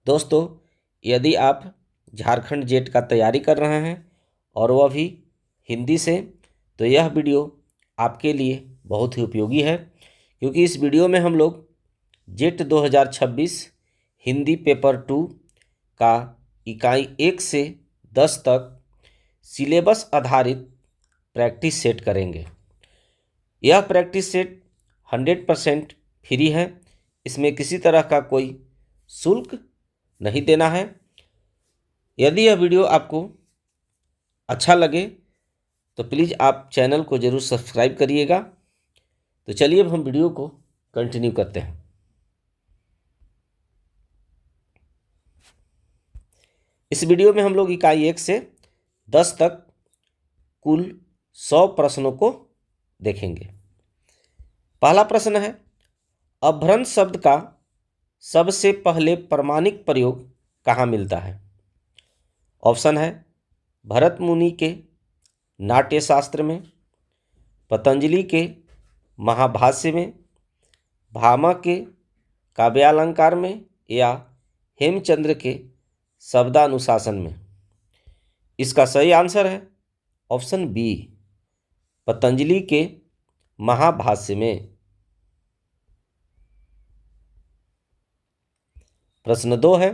दोस्तों, यदि आप झारखंड जेट का तैयारी कर रहे हैं और वह भी हिंदी से, तो यह वीडियो आपके लिए बहुत ही उपयोगी है, क्योंकि इस वीडियो में हम लोग जेट 2026 हिंदी पेपर 2 का इकाई 1 से 10 तक सिलेबस आधारित प्रैक्टिस सेट करेंगे। यह प्रैक्टिस सेट 100% फ्री है। इसमें किसी तरह का कोई शुल्क नहीं देना है। यदि यह वीडियो आपको अच्छा लगे तो प्लीज़ आप चैनल को ज़रूर सब्सक्राइब करिएगा। तो चलिए अब हम वीडियो को कंटिन्यू करते हैं। इस वीडियो में हम लोग इकाई 1 से 10 तक कुल 100 प्रश्नों को देखेंगे। पहला प्रश्न है, अभ्रंश शब्द का सबसे पहले प्रमाणिक प्रयोग कहाँ मिलता है? ऑप्शन है भरत मुनि के नाट्य शास्त्र में, पतंजलि के महाभाष्य में, भामा के काव्यालंकार में या हेमचंद्र के शब्दानुशासन में। इसका सही आंसर है ऑप्शन बी, पतंजलि के महाभाष्य में। प्रश्न 2 है,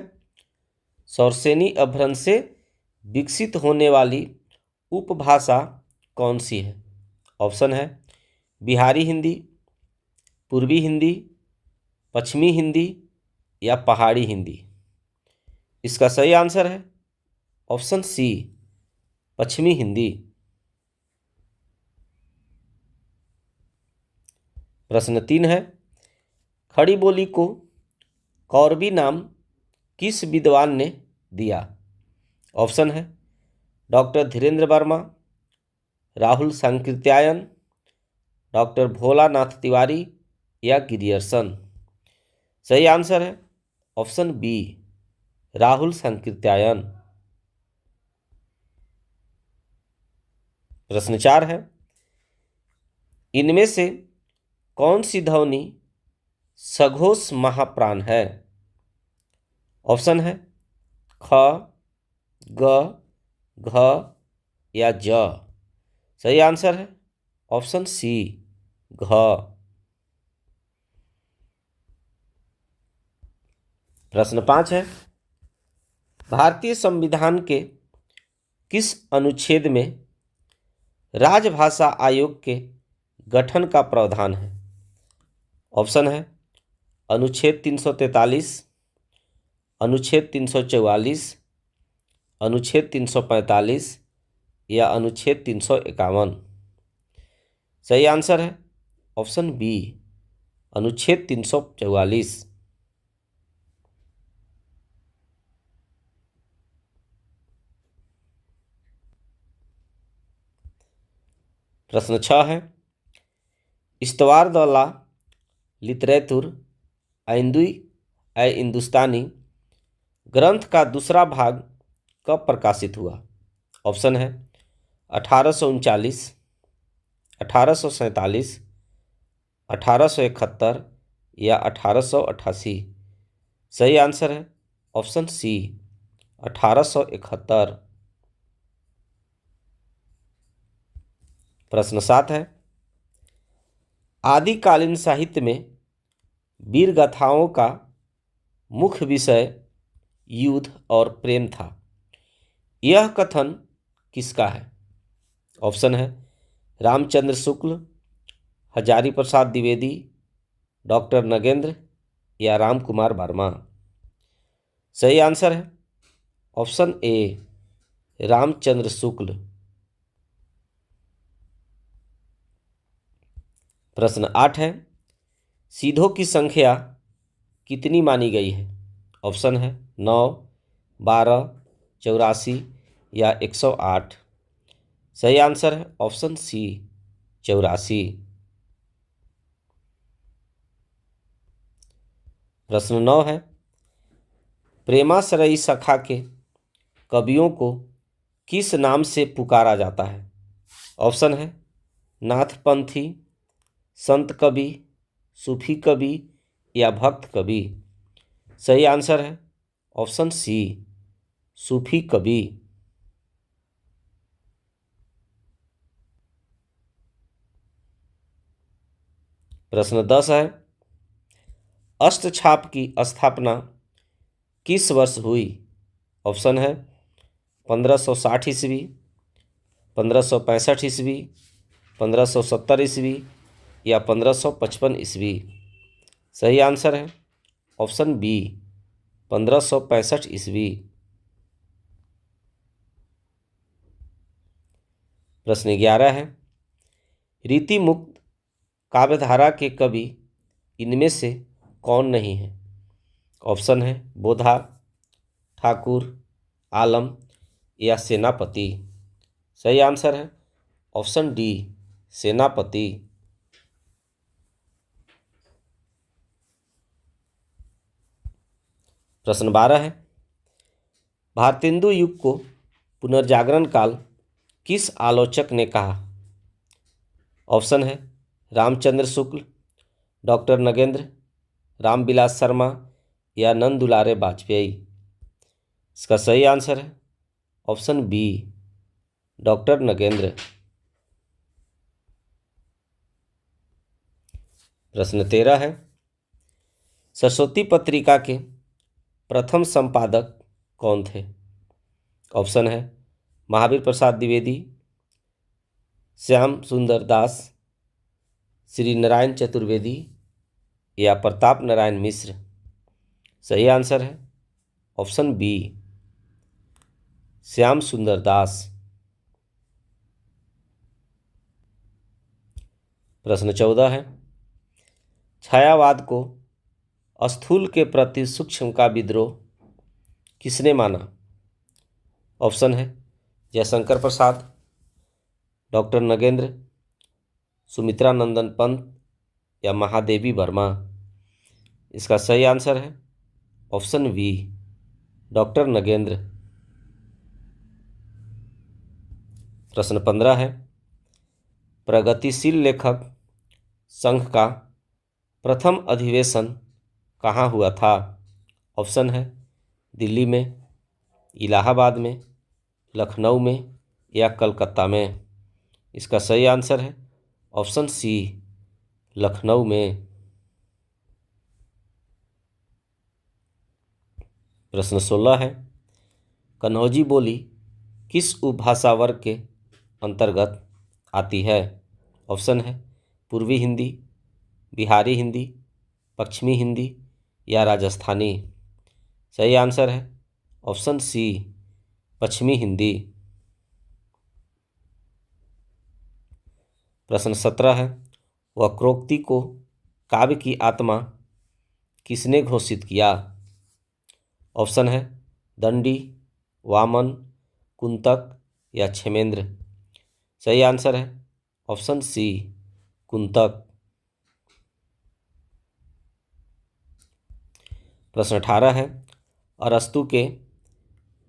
सौरसेनी अभ्रंश से विकसित होने वाली उपभाषा कौन सी है? ऑप्शन है बिहारी हिंदी, पूर्वी हिंदी, पश्चिमी हिंदी या पहाड़ी हिंदी। इसका सही आंसर है ऑप्शन सी, पश्चिमी हिंदी। प्रश्न 3 है, खड़ी बोली को कौरवी नाम किस विद्वान ने दिया? ऑप्शन है डॉक्टर धीरेन्द्र वर्मा, राहुल सांकृत्यायन, डॉक्टर भोलानाथ तिवारी या गिरियर्सन। सही आंसर है ऑप्शन बी, राहुल सांकृत्यायन। प्रश्न 4 है, इनमें से कौन सी ध्वनि सघोष महाप्राण है? ऑप्शन है ख, ग, घ या ज। सही आंसर है ऑप्शन सी, घ। प्रश्न 5 है, भारतीय संविधान के किस अनुच्छेद में राजभाषा आयोग के गठन का प्रावधान है? ऑप्शन है अनुच्छेद 343, अनुच्छेद 344, अनुच्छेद 345 या अनुच्छेद 351। सही आंसर है ऑप्शन बी, अनुच्छेद 344। प्रश्न 6 है, इस्तवार द ला लिटरेतुर आइंदुई ए हिंदुस्तानी ग्रंथ का दूसरा भाग कब प्रकाशित हुआ? ऑप्शन है 1839, 1847, 1871 या 1888। सही आंसर है ऑप्शन सी, 1871। प्रश्न 7 है, आदिकालीन साहित्य में वीर गाथाओं का मुख्य विषय युद्ध और प्रेम था। यह कथन किसका है? ऑप्शन है रामचंद्र शुक्ल, हजारी प्रसाद द्विवेदी, डॉक्टर नगेंद्र या राम कुमार वर्मा। सही आंसर है ऑप्शन ए, रामचंद्र शुक्ल। प्रश्न 8 है, सीधों की संख्या कितनी मानी गई है? ऑप्शन है 9, 12, 84 या 108। सही आंसर है ऑप्शन सी, 84। प्रश्न 9 है, प्रेमाश्रयी सखा के कवियों को किस नाम से पुकारा जाता है? ऑप्शन है नाथपंथी, संत कवि, सूफी कवि या भक्त कवि। सही आंसर है ऑप्शन सी सूफी कवि। प्रश्न 10 है, अष्टछाप की स्थापना किस वर्ष हुई? ऑप्शन है 1560 ईस्वी, 1565 ईस्वी, 1570 ईस्वी या 1555 ईस्वी। सही आंसर है ऑप्शन बी 1565 ईस्वी। प्रश्न 11 है, रीति मुक्त काव्यधारा के कवि इनमें से कौन नहीं है? ऑप्शन है बोधा, ठाकुर, आलम या सेनापति। सही आंसर है ऑप्शन डी सेनापति। प्रश्न 12 है, भारतेंदु युग को पुनर्जागरण काल किस आलोचक ने कहा? ऑप्शन है रामचंद्र शुक्ल, डॉक्टर नगेंद्र, रामविलास शर्मा या नंद दुलारे वाजपेयी। इसका सही आंसर है ऑप्शन बी डॉक्टर नगेंद्र। प्रश्न 13 है, सरस्वती पत्रिका के प्रथम संपादक कौन थे? ऑप्शन है महावीर प्रसाद द्विवेदी, श्याम सुंदर दास, श्री नारायण चतुर्वेदी या प्रताप नारायण मिश्र। सही आंसर है ऑप्शन बी श्याम सुंदर दास। प्रश्न 14 है, छायावाद को स्थूल के प्रति सूक्ष्म का विद्रोह किसने माना? ऑप्शन है जयशंकर प्रसाद, डॉक्टर नगेंद्र, सुमित्रा नंदन पंत या महादेवी वर्मा। इसका सही आंसर है ऑप्शन बी डॉक्टर नगेंद्र। प्रश्न 15 है, प्रगतिशील लेखक संघ का प्रथम अधिवेशन कहाँ हुआ था? ऑप्शन है दिल्ली में, इलाहाबाद में, लखनऊ में या कलकत्ता में। इसका सही आंसर है ऑप्शन सी लखनऊ में। प्रश्न 16 है, कन्हौजी बोली किस उपभाषा वर्ग के अंतर्गत आती है? ऑप्शन है पूर्वी हिंदी, बिहारी हिंदी, पश्चिमी हिंदी या राजस्थानी। सही आंसर है ऑप्शन सी पश्चिमी हिंदी। प्रश्न 17 है, वक्रोक्ति को काव्य की आत्मा किसने घोषित किया? ऑप्शन है दंडी, वामन, कुंतक या क्षेमेंद्र। सही आंसर है ऑप्शन सी कुंतक। प्रश्न 18 है, अरस्तु के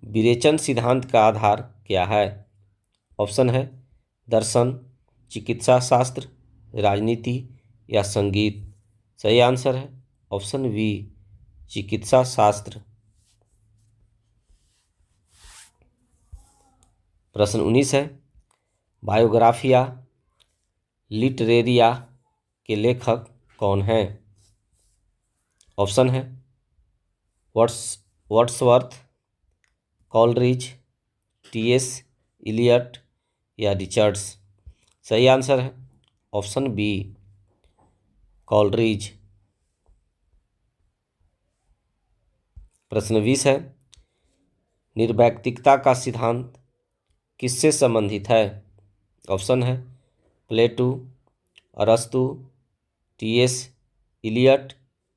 विरेचन सिद्धांत का आधार क्या है? ऑप्शन है दर्शन, चिकित्सा शास्त्र, राजनीति या संगीत। सही आंसर है ऑप्शन बी चिकित्सा शास्त्र। प्रश्न 19 है, बायोग्राफिया लिटरेरिया के लेखक कौन हैं? ऑप्शन है वर्ड्सवर्थ, कॉलरिज, टी.एस. इलियट या रिचर्ड्स। सही आंसर है ऑप्शन बी कॉलरिज। प्रश्न 20 है, निर्वैयक्तिकता का सिद्धांत किससे संबंधित है? ऑप्शन है प्लेटो, अरस्तु, टी.एस. इलियट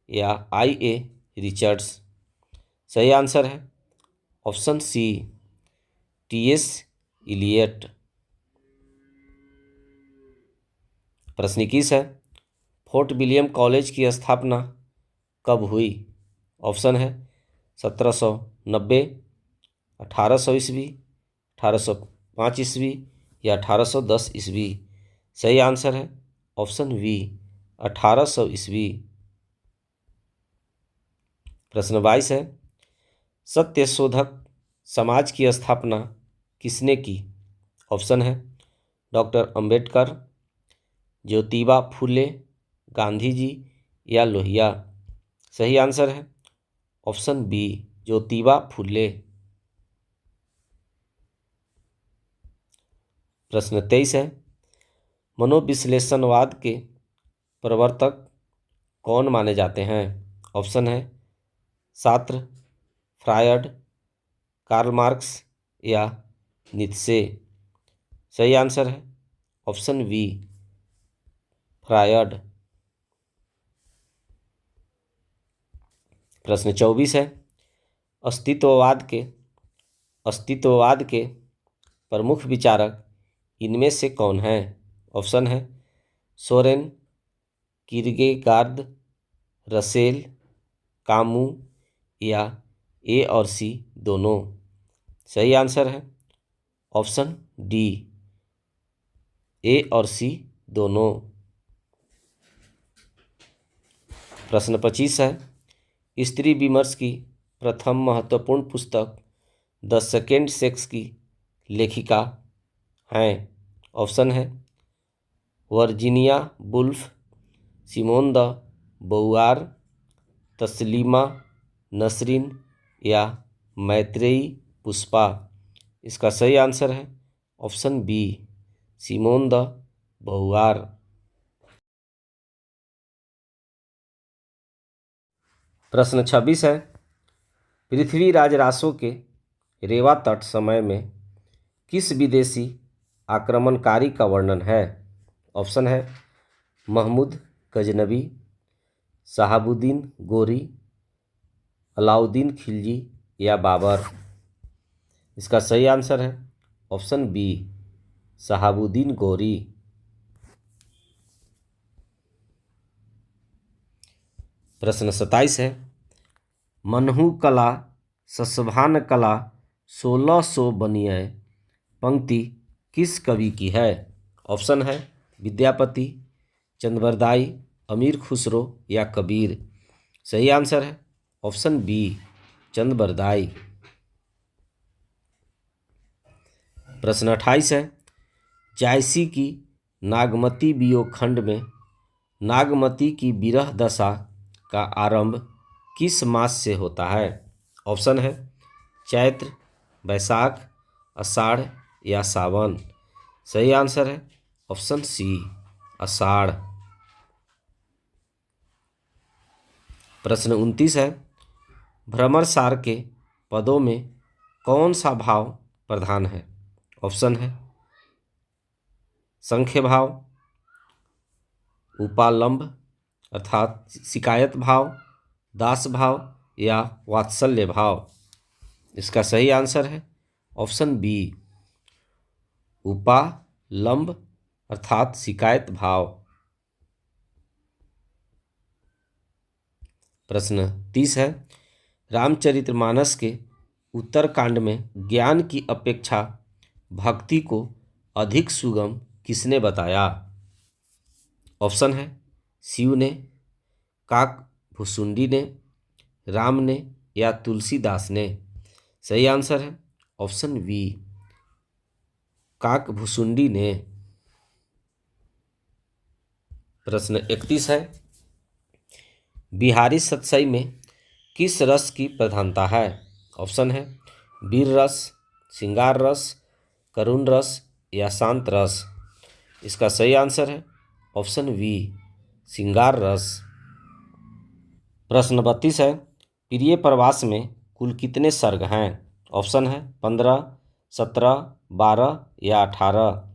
या आई.ए. रिचर्ड्स। सही आंसर है ऑप्शन सी टी.एस. इलियट। प्रश्न 21 है, फोर्ट विलियम कॉलेज की स्थापना कब हुई? ऑप्शन है 1790, 1800 ईस्वी, 1805 ईस्वी या 1810 ईस्वी। सही आंसर है ऑप्शन बी 1800 ईस्वी। प्रश्न 22 है, सत्यशोधक समाज की स्थापना किसने की? ऑप्शन है डॉक्टर अंबेडकर, ज्योतिबा फूले, गांधी जी या लोहिया। सही आंसर है ऑप्शन बी, ज्योतिबा फूले। प्रश्न 23 है, मनोविश्लेषणवाद के प्रवर्तक कौन माने जाते हैं? ऑप्शन है सार्त्र, फ्रायड, कार्ल मार्क्स या नीत्शे। सही आंसर है ऑप्शन बी, फ्रायड। प्रश्न 24 है, अस्तित्ववाद के प्रमुख विचारक इनमें से कौन है? ऑप्शन है सोरेन, किरकेगार्द, रसेल, कामू या ए और सी दोनों। सही आंसर है ऑप्शन डी, ए और सी दोनों। प्रश्न 25 है, स्त्री विमर्श की प्रथम महत्वपूर्ण पुस्तक द सेकेंड सेक्स की लेखिका हैं? ऑप्शन है Virginia Woolf, Simone de beauvoir, Taslima Nasreen या मैत्रेयी पुष्पा। इसका सही आंसर है option B, Simone de beauvoir। प्रश्न 26 है, पृथ्वीराज रासो के रेवा तट समय में किस विदेशी आक्रमणकारी का वर्णन है? ऑप्शन है महमूद गजनबी, शहाबुद्दीन गोरी, अलाउद्दीन खिलजी या बाबर। इसका सही आंसर है ऑप्शन बी, शहाबुद्दीन गोरी। प्रश्न 27 है, मनहु कला सस्भान कला 1600 बनिए पंक्ति किस कवि की है? ऑप्शन है विद्यापति, चंद्रबरदाई, अमीर खुसरो या कबीर। सही आंसर है ऑप्शन बी, चंद्रबरदाई। प्रश्न 28 है, जायसी की नागमती वियोग खंड में नागमती की विरह दशा का आरंभ किस मास से होता है? ऑप्शन है चैत्र, वैशाख, आषाढ़ या सावन। सही आंसर है ऑप्शन सी, आषाढ़। प्रश्न 29 है, भ्रमरसार के पदों में कौन सा भाव प्रधान है? ऑप्शन है संख्य भाव, उपालंब अर्थात शिकायत भाव, दास भाव या वात्सल्य भाव। इसका सही आंसर है ऑप्शन बी, उपालंब अर्थात शिकायत भाव। प्रश्न 30 है, रामचरितमानस के उत्तरकांड में ज्ञान की अपेक्षा भक्ति को अधिक सुगम किसने बताया? ऑप्शन है शिव ने, काकभुसुंडी ने, राम ने या तुलसीदास ने। सही आंसर है ऑप्शन बी, काकभुसुंडी ने। प्रश्न 31 है, बिहारी सतसई में किस रस की प्रधानता है? ऑप्शन है वीर रस, श्रृंगार रस, करुण रस या शांत रस। इसका सही आंसर है ऑप्शन बी, श्रृंगार रस। प्रश्न 32 है, प्रिय प्रवास में कुल कितने सर्ग हैं? ऑप्शन है 15, 17, 12 या 18।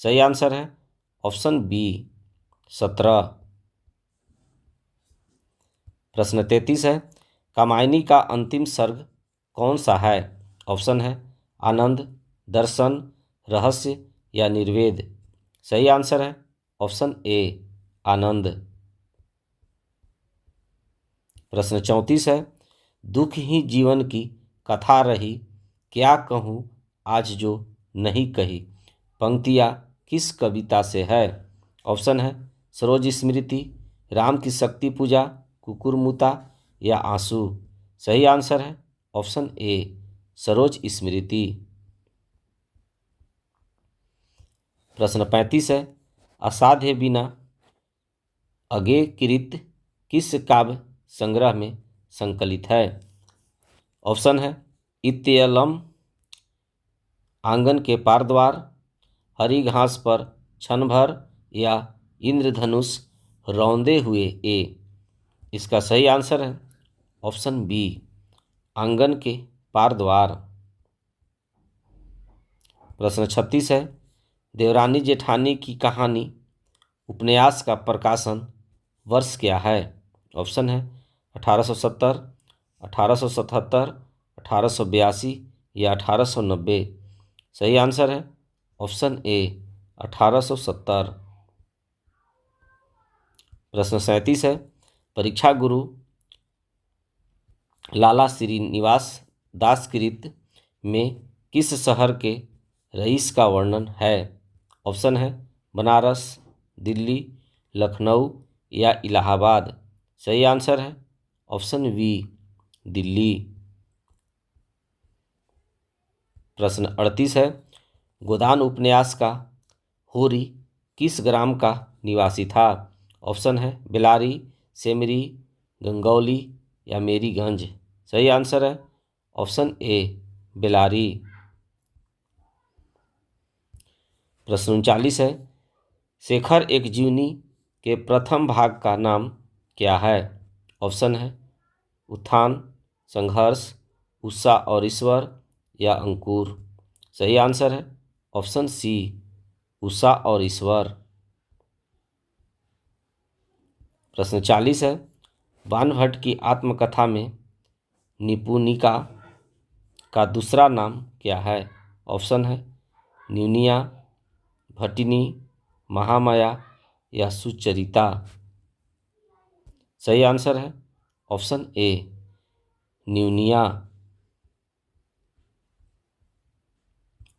सही आंसर है ऑप्शन बी, 17। प्रश्न 33 है, कामायनी का अंतिम सर्ग कौन सा है? ऑप्शन है आनंद, दर्शन, रहस्य या निर्वेद। सही आंसर है ऑप्शन ए, आनंद। प्रश्न 34 है, दुख ही जीवन की कथा रही, क्या कहूँ आज जो नहीं कही, पंक्तियाँ किस कविता से है? ऑप्शन है सरोज स्मृति, राम की शक्ति पूजा, कुकुरमुता या आंसू। सही आंसर है ऑप्शन ए सरोज स्मृति। प्रश्न 35 है, असाध्य बिना अगे कृत किस काव्य संग्रह में संकलित है? ऑप्शन है इत्यलम, आंगन के पार द्वार, हरी घास पर क्षण भर, या इंद्रधनुष रौंदे हुए। ए इसका सही आंसर है ऑप्शन बी, आंगन के पार द्वार। प्रश्न 36 है, देवरानी जेठानी की कहानी उपन्यास का प्रकाशन वर्ष क्या है? ऑप्शन है 1870, 1877, 1882 या 1890। सही आंसर है ऑप्शन ए 1870। प्रश्न 37 है, परीक्षा गुरु लाला श्रीनिवास दास कृत में किस शहर के रईस का वर्णन है? ऑप्शन है बनारस, दिल्ली, लखनऊ या इलाहाबाद। सही आंसर है ऑप्शन बी, दिल्ली। प्रश्न 38 है, गोदान उपन्यास का होरी किस ग्राम का निवासी था? ऑप्शन है बेलारी, सेमरी, गंगौली या मेरीगंज। सही आंसर है ऑप्शन ए, बेलारी। प्रश्न 39 है, शेखर एक जीवनी के प्रथम भाग का नाम क्या है? ऑप्शन है उत्थान, संघर्ष, उषा और ईश्वर या अंकुर। सही आंसर है ऑप्शन सी, उषा और ईश्वर। प्रश्न 40 है, बाणभट्ट की आत्मकथा में निपुणिका का दूसरा नाम क्या है? ऑप्शन है न्यूनिया, भटिनी, महामाया या सुचरिता। सही आंसर है ऑप्शन ए, न्यूनिया।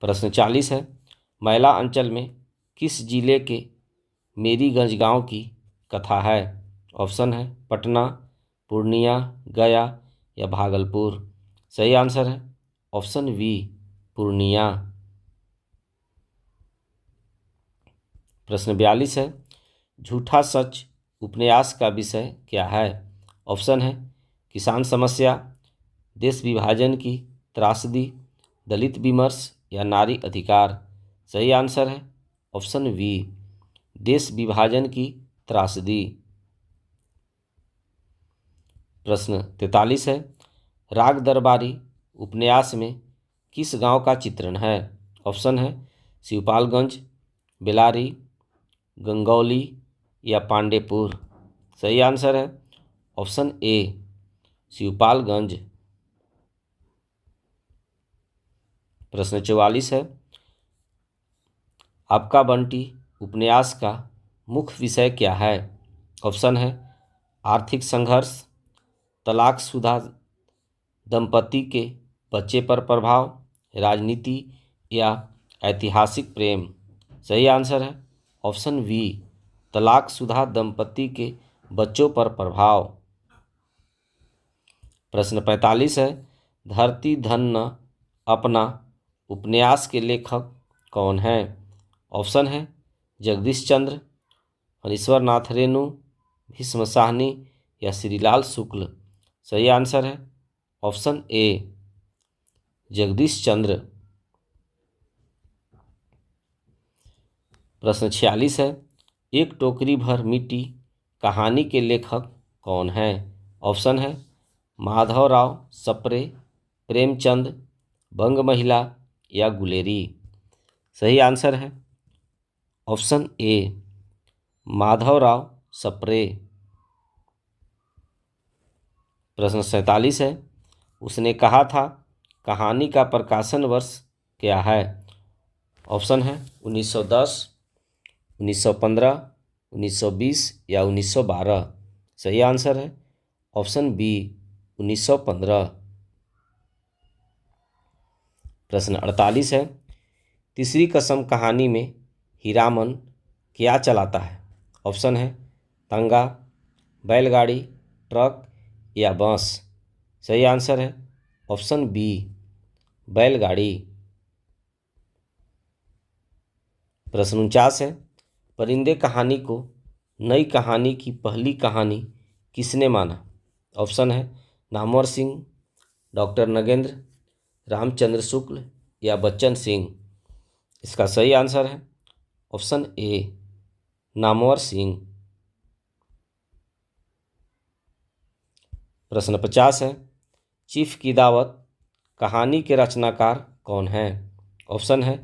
प्रश्न 40 है, मैला अंचल में किस जिले के मेरीगंज गांव की कथा है? ऑप्शन है पटना, पूर्णिया, गया या भागलपुर। सही आंसर है ऑप्शन बी, पूर्णिया। प्रश्न 42 है, झूठा सच उपन्यास का विषय क्या है? ऑप्शन है किसान समस्या, देश विभाजन की त्रासदी, दलित विमर्श या नारी अधिकार। सही आंसर है ऑप्शन बी, देश विभाजन की त्रासदी। प्रश्न 43 है, राग दरबारी उपन्यास में किस गांव का चित्रण है? ऑप्शन है शिवपालगंज, बेलारी, गंगौली या पांडेपुर। सही आंसर है ऑप्शन ए, शिवपालगंज। प्रश्न 44 है, आपका बंटी उपन्यास का मुख्य विषय क्या है? ऑप्शन है आर्थिक संघर्ष, तलाकशुदा दंपति के बच्चे पर प्रभाव, राजनीति या ऐतिहासिक प्रेम। सही आंसर है ऑप्शन बी, तलाकशुदा दंपति के बच्चों पर प्रभाव। प्रश्न 45 है, धरती धन न अपना उपन्यास के लेखक कौन है? ऑप्शन है जगदीश चंद्र, फणीश्वर नाथ रेणु, भीष्म साहनी या श्रीलाल शुक्ल। सही आंसर है ऑप्शन ए, जगदीश चंद्र। प्रश्न 46 है, एक टोकरी भर मिट्टी कहानी के लेखक कौन है? ऑप्शन है माधवराव सप्रे, प्रेमचंद, बंग महिला या गुलेरी। सही आंसर है ऑप्शन ए, माधवराव सप्रे। प्रश्न 47 है, उसने कहा था कहानी का प्रकाशन वर्ष क्या है? ऑप्शन है 1910, 1915, 1920 या 1912। सही आंसर है ऑप्शन बी, 1915। प्रश्न 48 है, तीसरी कसम कहानी में हीरामन क्या चलाता है? ऑप्शन है तंगा, बैलगाड़ी, ट्रक या बस। सही आंसर है ऑप्शन बी बैलगाड़ी। प्रश्न 49 है, परिंदे कहानी को नई कहानी की पहली कहानी किसने माना? ऑप्शन है नामवर सिंह, डॉक्टर नगेंद्र, रामचंद्र शुक्ल या बच्चन सिंह। इसका सही आंसर है ऑप्शन ए नामवर सिंह। प्रश्न 50 है, चीफ की दावत कहानी के रचनाकार कौन हैं? ऑप्शन है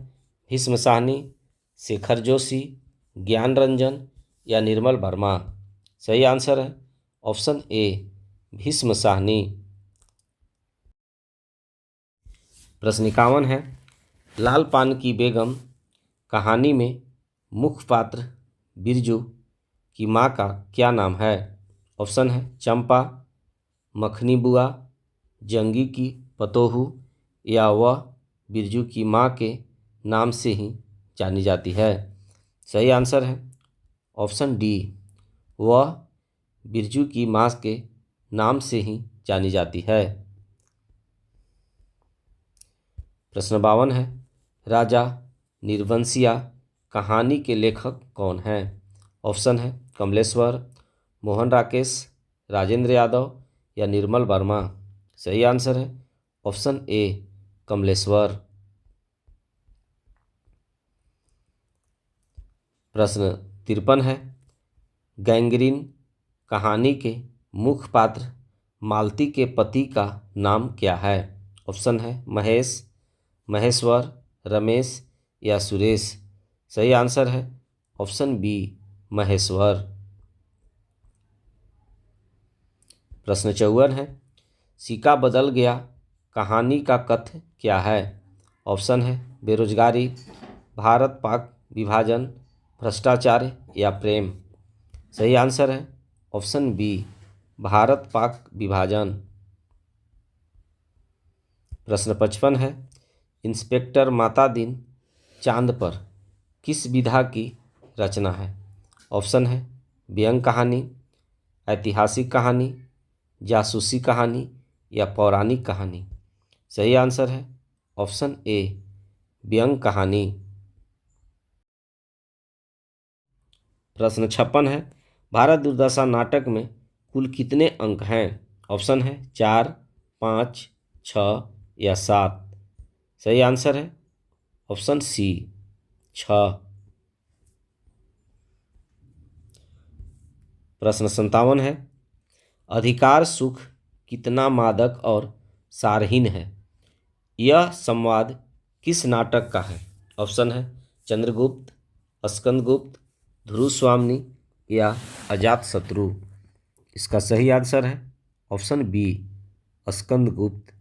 भीष्म साहनी, शेखर जोशी, ज्ञान रंजन या निर्मल वर्मा। सही आंसर है ऑप्शन ए भीष्म साहनी। प्रश्न 51 है, लाल पान की बेगम कहानी में मुख्य पात्र बिरजू की माँ का क्या नाम है? ऑप्शन है चंपा, मखनी बुआ, जंगी की पतोहू या वह बिरजू की माँ के नाम से ही जानी जाती है। सही आंसर है ऑप्शन डी वह बिरजू की माँ के नाम से ही जानी जाती है। प्रश्न 52 है, राजा निर्वंशिया कहानी के लेखक कौन हैं? ऑप्शन है कमलेश्वर, मोहन राकेश, राजेंद्र यादव या निर्मल वर्मा। सही आंसर है ऑप्शन ए कमलेश्वर। प्रश्न 53 है, गैंग्रीन कहानी के मुख्य पात्र मालती के पति का नाम क्या है? ऑप्शन है महेश, महेश्वर, रमेश या सुरेश। सही आंसर है ऑप्शन बी महेश्वर। प्रश्न 54 है, सिक्का बदल गया कहानी का कथ्य क्या है? ऑप्शन है बेरोजगारी, भारत पाक विभाजन, भ्रष्टाचार या प्रेम। सही आंसर है ऑप्शन बी भारत पाक विभाजन। प्रश्न 55 है, इंस्पेक्टर माता दिन चांद पर किस विधा की रचना है? ऑप्शन है व्यंग कहानी, ऐतिहासिक कहानी, जासूसी कहानी या पौराणिक कहानी। सही आंसर है ऑप्शन ए व्यंग कहानी। प्रश्न 56 है, भारत दुर्दशा नाटक में कुल कितने अंक हैं? ऑप्शन है 4, 5, 6 या 7। सही आंसर है ऑप्शन सी 6। प्रश्न 57 है, अधिकार सुख कितना मादक और सारहीन है? यह संवाद किस नाटक का है? ऑप्शन है चंद्रगुप्त, स्कंदगुप्त, ध्रुवस्वामिनी या अजातशत्रु। इसका सही आंसर है ऑप्शन बी स्कंदगुप्त।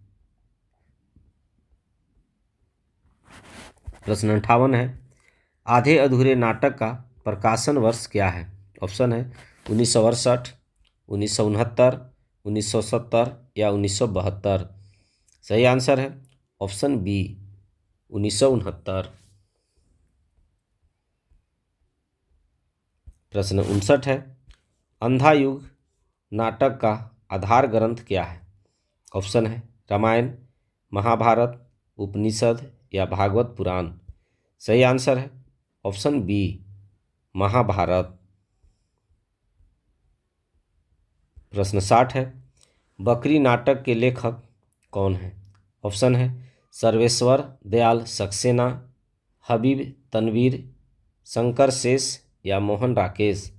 प्रश्न 58 है, आधे अधूरे नाटक का प्रकाशन वर्ष क्या है? ऑप्शन है 1968, 1969, 1970 या 1972। सही आंसर है ऑप्शन बी 1969। प्रश्न 59 है, अंधा युग नाटक का आधार ग्रंथ क्या है? ऑप्शन है रामायण, महाभारत, उपनिषद या भागवत पुराण। सही आंसर है ऑप्शन बी महाभारत। प्रश्न 60 है, बकरी नाटक के लेखक कौन हैं? ऑप्शन है सर्वेश्वर दयाल सक्सेना, हबीब तनवीर, शंकर शेष या मोहन राकेश।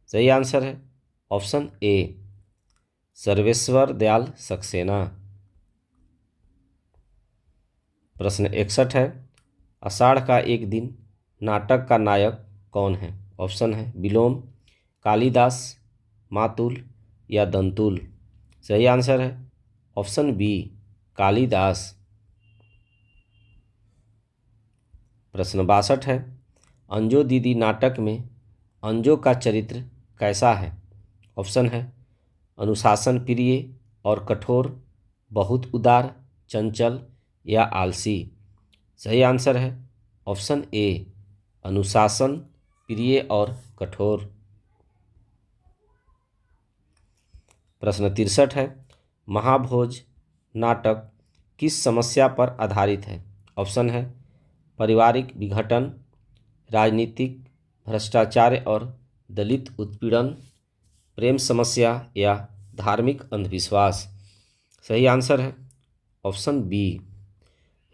सही आंसर है ऑप्शन ए सर्वेश्वर दयाल सक्सेना। प्रश्न 61 है, आषाढ़ का एक दिन नाटक का नायक कौन है? ऑप्शन है विलोम, कालिदास, मातुल या दंतुल। सही आंसर है ऑप्शन बी कालिदास। प्रश्न 62 है, अंजो दीदी नाटक में अंजो का चरित्र कैसा है? ऑप्शन है अनुशासन प्रिय और कठोर, बहुत उदार, चंचल या आलसी। सही आंसर है ऑप्शन ए अनुशासन प्रिय और कठोर। प्रश्न 63 है, महाभोज नाटक किस समस्या पर आधारित है? ऑप्शन है पारिवारिक विघटन, राजनीतिक भ्रष्टाचार और दलित उत्पीड़न, प्रेम समस्या या धार्मिक अंधविश्वास। सही आंसर है ऑप्शन बी,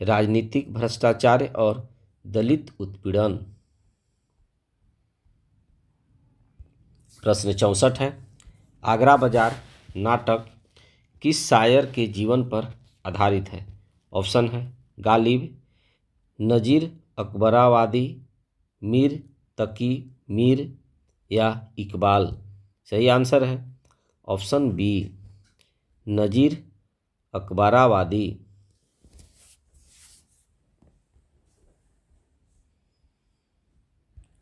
राजनीतिक भ्रष्टाचार और दलित उत्पीड़न। प्रश्न 64 है, आगरा बाजार नाटक किस शायर के जीवन पर आधारित है? ऑप्शन है गालिब, नजीर अकबराबादी, मीर तकी मीर या इकबाल। सही आंसर है ऑप्शन बी, नजीर अकबराबादी।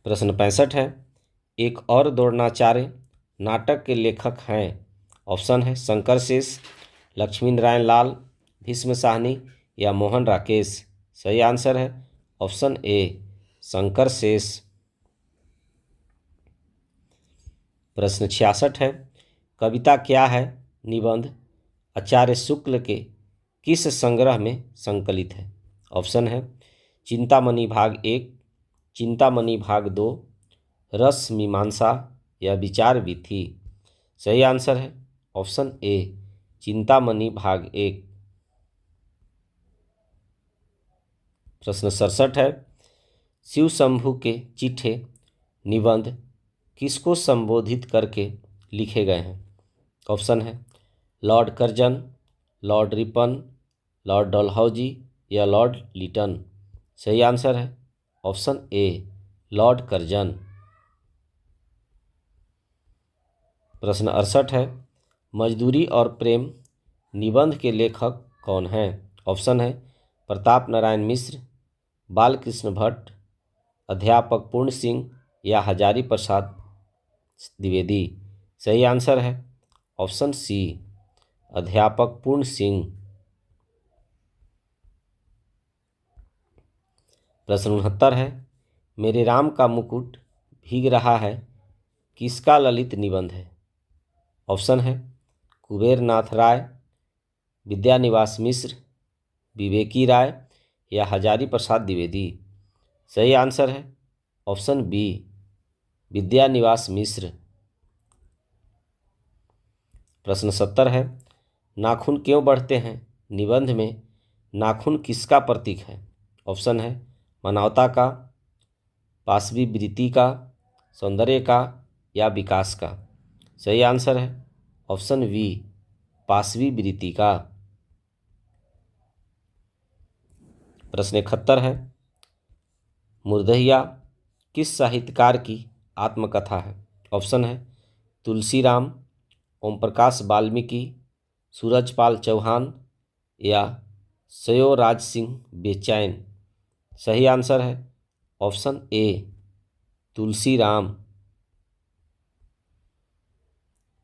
प्रश्न 65 है, एक और द्रोणाचार्य नाटक के लेखक हैं? ऑप्शन है शंकर शेष, लक्ष्मी नारायण लाल, भीष्म साहनी या मोहन राकेश। सही आंसर है ऑप्शन ए, शंकर शेष। प्रश्न 66 है, कविता क्या है निबंध आचार्य शुक्ल के किस संग्रह में संकलित है? ऑप्शन है चिंतामणि भाग 1, चिंतामणि भाग 2, रस मीमांसा या विचार विधि। सही आंसर है ऑप्शन ए, चिंतामणि भाग 1। प्रश्न 67 है, शिव शंभू के चिट्ठे निबंध किसको संबोधित करके लिखे गए हैं? ऑप्शन है Lord Curzon, Lord Ripon, Lord Dalhousie या लॉर्ड लिटन। सही आंसर है ऑप्शन ए, लॉर्ड कर्जन। प्रश्न 68 है, मजदूरी और प्रेम निबंध के लेखक कौन हैं? ऑप्शन है प्रताप नारायण मिश्र, बालकृष्ण भट्ट, अध्यापक पूर्ण सिंह या हजारी प्रसाद द्विवेदी। सही आंसर है ऑप्शन सी, अध्यापक पूर्ण सिंह। प्रश्न 69 है, मेरे राम का मुकुट भीग रहा है किसका ललित निबंध है? ऑप्शन है कुबेर नाथ राय, विद्यानिवास मिश्र, विवेकी राय या हजारी प्रसाद द्विवेदी। सही आंसर है ऑप्शन बी, विद्यानिवास मिश्र। प्रश्न 70 है, नाखून क्यों बढ़ते हैं निबंध में नाखून किसका प्रतीक है? ऑप्शन है मानवता का, पाशवी वृत्ति का, सौंदर्य का या विकास का। सही आंसर है ऑप्शन बी, पाशवी वृत्ति का। प्रश्न 71 है, मुर्दहिया किस साहित्यकार की आत्मकथा है? ऑप्शन है तुलसीराम, ओम प्रकाश वाल्मीकि, सूरजपाल चौहान या सयोराज सिंह बेचैन। सही आंसर है ऑप्शन ए, तुलसीराम।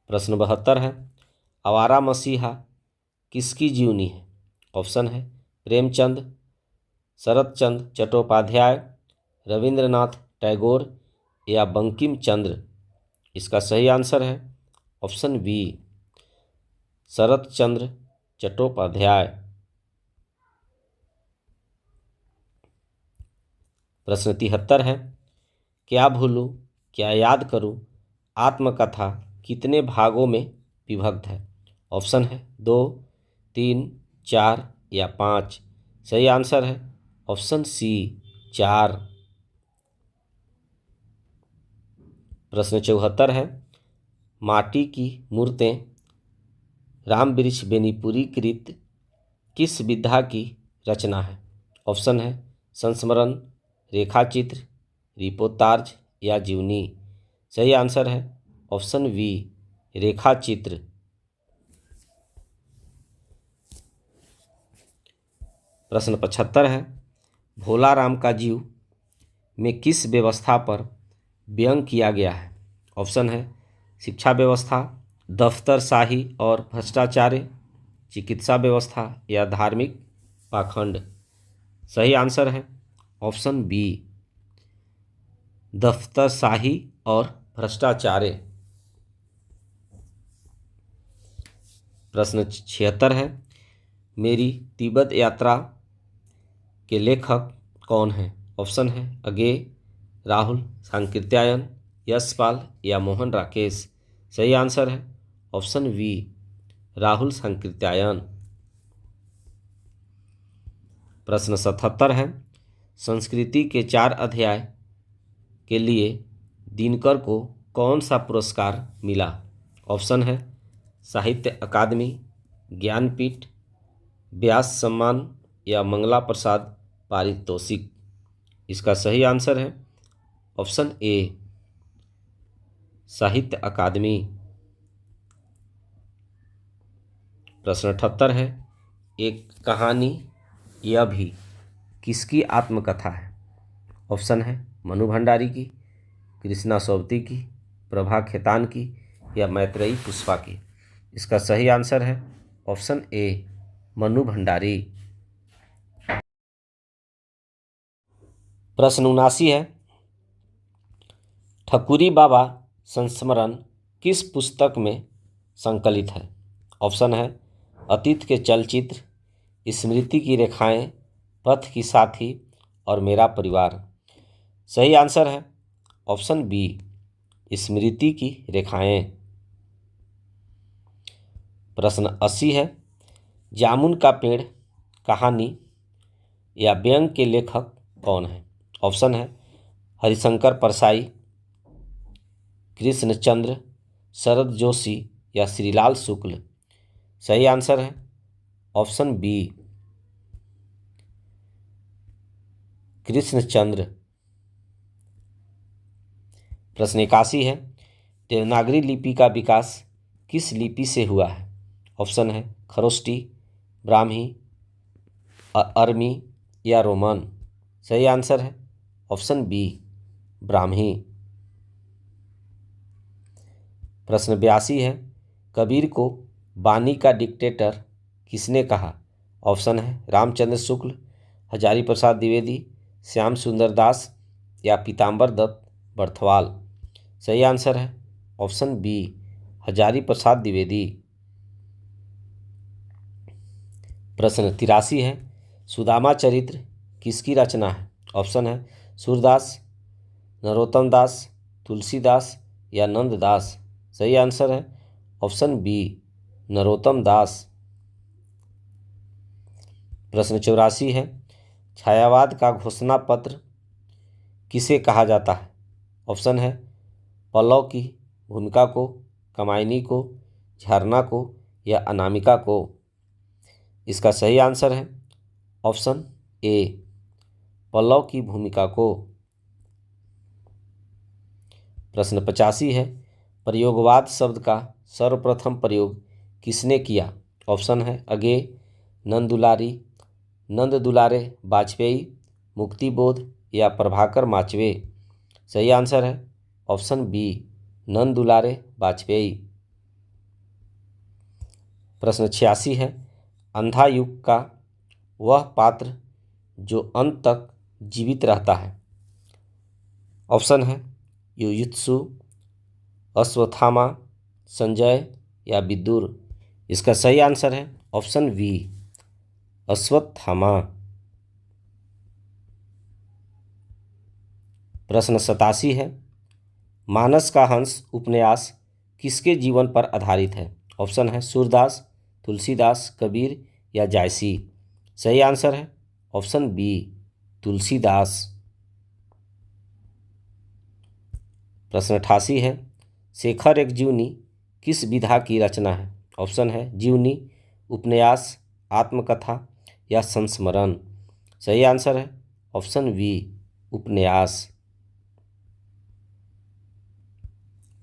प्रश्न 72 है, आवारा मसीहा किसकी जीवनी है? ऑप्शन है प्रेमचंद, शरत चंद्र चट्टोपाध्याय, रविंद्रनाथ टैगोर या बंकिम चंद्र। इसका सही आंसर है ऑप्शन बी, शरत चंद्र चट्टोपाध्याय। प्रश्न 73 है, क्या भूलूं क्या याद करूं आत्मकथा कितने भागों में विभक्त है? ऑप्शन है 2, 3, 4 या 5। सही आंसर है ऑप्शन सी, 4। प्रश्न 74 है, माटी की मूर्तें रामवृक्ष बेनीपुरी कृत किस विधा की रचना है? ऑप्शन है संस्मरण, रेखाचित्र, रिपोर्ताज या जीवनी। सही आंसर है ऑप्शन बी, रेखाचित्र। प्रश्न 75 है, भोला राम का जीव में किस व्यवस्था पर व्यंग किया गया है? ऑप्शन है शिक्षा व्यवस्था, दफ्तरशाही और भ्रष्टाचार, चिकित्सा व्यवस्था या धार्मिक पाखंड। सही आंसर है ऑप्शन बी, दफ्तरशाही और भ्रष्टाचार। प्रश्न 76 है, मेरी तिब्बत यात्रा के लेखक कौन हैं? ऑप्शन है अगे, राहुल सांकृत्यायन, यशपाल या मोहन राकेश। सही आंसर है ऑप्शन वी, राहुल सांकृत्यायन। प्रश्न 77 है, संस्कृति के 4 अध्याय के लिए दिनकर को कौन सा पुरस्कार मिला? ऑप्शन है साहित्य अकादमी, ज्ञानपीठ, व्यास सम्मान या मंगला प्रसाद पारितोषिक। इसका सही आंसर है ऑप्शन ए, साहित्य अकादमी। प्रश्न 78 है, एक कहानी यह भी किसकी आत्मकथा है? ऑप्शन है मनु भंडारी की, कृष्णा सोबती की, प्रभा खेतान की या मैत्रेयी पुष्पा की। इसका सही आंसर है ऑप्शन ए, मनु भंडारी। प्रश्न 79 है, ठकुरी बाबा संस्मरण किस पुस्तक में संकलित है? ऑप्शन है अतीत के चलचित्र, स्मृति की रेखाएं, पथ की साथी और मेरा परिवार। सही आंसर है ऑप्शन बी, स्मृति की रेखाएं। प्रश्न 80 है, जामुन का पेड़ कहानी या व्यंग के लेखक कौन है? ऑप्शन है हरिशंकर परसाई, कृष्णचंद्र, शरद जोशी या श्रीलाल शुक्ल। सही आंसर है ऑप्शन बी, कृष्णचंद्र। प्रश्न 81 है, देवनागरी लिपि का विकास किस लिपि से हुआ है? ऑप्शन है खरोष्टी, ब्राह्मी, अरमी या रोमन। सही आंसर है ऑप्शन बी, ब्राह्मी। प्रश्न 82 है, कबीर को बानी का डिक्टेटर किसने कहा? ऑप्शन है रामचंद्र शुक्ल, हजारी प्रसाद द्विवेदी, श्याम सुंदर दास या पीताम्बर दत्त बर्थवाल। सही आंसर है ऑप्शन बी, हजारी प्रसाद द्विवेदी। प्रश्न 83 है, सुदामा चरित्र किसकी रचना है? ऑप्शन है सूरदास, नरोत्तम दास, तुलसीदास या नंददास। सही आंसर है ऑप्शन बी, नरोत्तम दास। प्रश्न 84 है, छायावाद का घोषणा पत्र किसे कहा जाता है? ऑप्शन है पल्लव की भूमिका को, कमायनी को, झरना को या अनामिका को। इसका सही आंसर है ऑप्शन ए, पल्लव की भूमिका को। प्रश्न 85 है, प्रयोगवाद शब्द का सर्वप्रथम प्रयोग किसने किया? ऑप्शन है अगे, नंद दुलारे वाजपेयी, मुक्तिबोध या प्रभाकर माचवे। सही आंसर है ऑप्शन बी, नंद दुलारे वाजपेयी। प्रश्न 86 है, अंधा युग का वह पात्र जो अंत तक जीवित रहता है। ऑप्शन है युयुत्सु, अश्वत्थामा, संजय या विदुर। इसका सही आंसर है ऑप्शन बी, अश्वत्थामा। प्रश्न 87 है, मानस का हंस उपन्यास किसके जीवन पर आधारित है? ऑप्शन है सूरदास, तुलसीदास, कबीर या जायसी। सही आंसर है ऑप्शन बी, तुलसीदास। प्रश्न 88 है, शेखर एक जीवनी किस विधा की रचना है? ऑप्शन है जीवनी, उपन्यास, आत्मकथा या संस्मरण। सही आंसर है ऑप्शन बी, उपन्यास।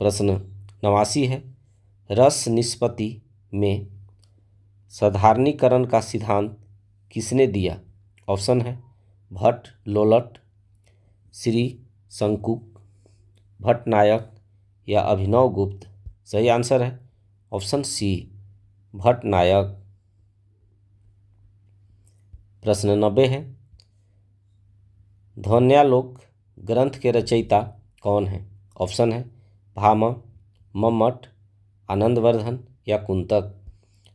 प्रश्न 89 है, रस निष्पत्ति में साधारणीकरण का सिद्धांत किसने दिया? ऑप्शन है भट्ट लोलट, श्री शंकुक, भट्टनायक या अभिनव गुप्त। सही आंसर है ऑप्शन सी, भट्टनायक। प्रश्न 90 है, ध्वन्यालोक ग्रंथ के रचयिता कौन है? ऑप्शन है भामा, मम्मट, आनंदवर्धन या कुंतक।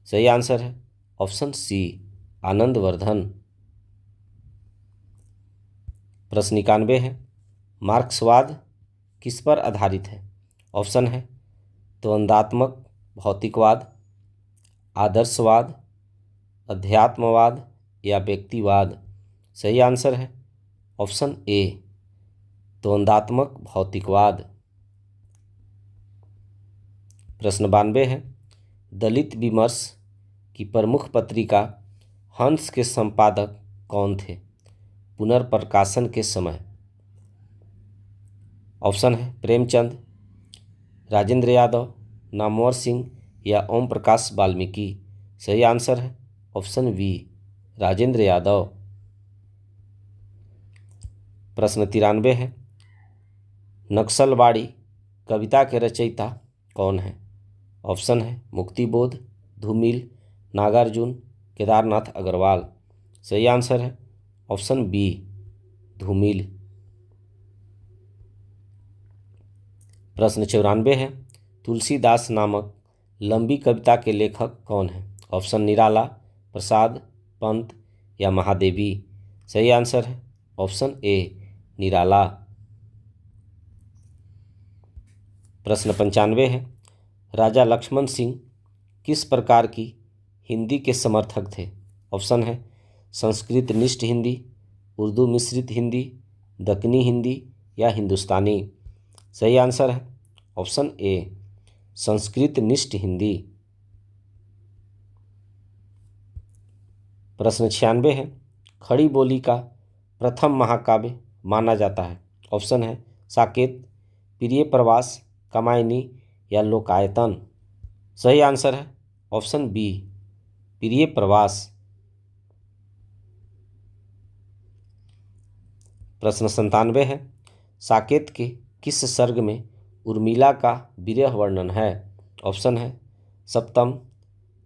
सही आंसर है ऑप्शन सी, आनंदवर्धन। प्रश्न 91 है, मार्क्सवाद किस पर आधारित है? ऑप्शन है द्वंद्वात्मक भौतिकवाद, आदर्शवाद, अध्यात्मवाद या व्यक्तिवाद। सही आंसर है ऑप्शन ए, द्वंद्वात्मक भौतिकवाद। प्रश्न 92 है, दलित विमर्श की प्रमुख पत्रिका हंस के संपादक कौन थे पुनर्प्रकाशन के समय? ऑप्शन है प्रेमचंद, राजेंद्र यादव, नामवर सिंह या ओम प्रकाश वाल्मीकि। सही आंसर है ऑप्शन बी, राजेंद्र यादव। प्रश्न 93 है, नक्सलवाड़ी कविता के रचयिता कौन है? ऑप्शन है मुक्तिबोध, धूमिल, नागार्जुन, केदारनाथ अग्रवाल। सही आंसर है ऑप्शन बी, धूमिल। प्रश्न 94 है, तुलसीदास नामक लंबी कविता के लेखक कौन है? ऑप्शन निराला, प्रसाद, पंत या महादेवी। सही आंसर है ऑप्शन ए, निराला। प्रश्न 95 है, राजा लक्ष्मण सिंह किस प्रकार की हिंदी के समर्थक थे? ऑप्शन है संस्कृत निष्ठ हिंदी, उर्दू मिश्रित हिंदी, दक्कनी हिंदी या हिंदुस्तानी। सही आंसर है ऑप्शन ए, संस्कृत निष्ठ हिंदी। प्रश्न 96 है, खड़ी बोली का प्रथम महाकाव्य माना जाता है? ऑप्शन है साकेत, प्रिय प्रवास, कामायनी या लोकायतन। सही आंसर है ऑप्शन बी, प्रिय प्रवास। प्रश्न 97 है, साकेत के किस सर्ग में उर्मिला का विरह वर्णन है? ऑप्शन है सप्तम,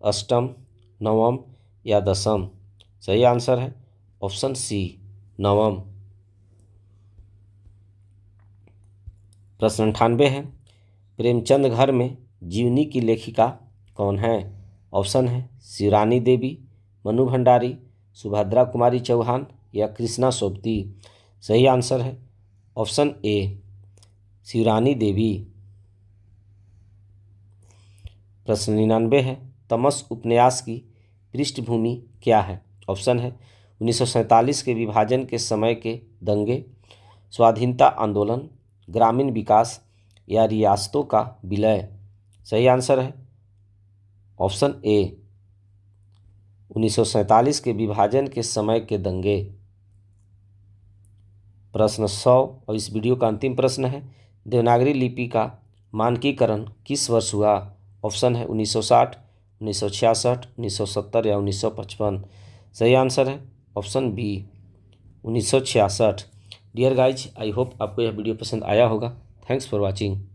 अष्टम, नवम या दसम। सही आंसर है ऑप्शन सी, नवम। प्रश्न 98 है, प्रेमचंद घर में जीवनी की लेखिका कौन है? ऑप्शन है शिवरानी देवी, मनु भंडारी, सुभद्रा कुमारी चौहान या कृष्णा सोबती। सही आंसर है ऑप्शन ए, शिवरानी देवी। प्रश्न 99 है, तमस उपन्यास की पृष्ठभूमि क्या है? ऑप्शन है 1947 के विभाजन के समय के दंगे, स्वाधीनता आंदोलन, ग्रामीण विकास या रियासतों का विलय। सही आंसर है ऑप्शन ए, 1947 के विभाजन के समय के दंगे। प्रश्न 100 और इस वीडियो का अंतिम प्रश्न है, देवनागरी लिपि का मानकीकरण किस वर्ष हुआ? ऑप्शन है 1960, 1966, 1970 या 1955। सही आंसर है option B, 1966। Dear guys, I hope आपको यह वीडियो पसंद आया होगा। Thanks for watching.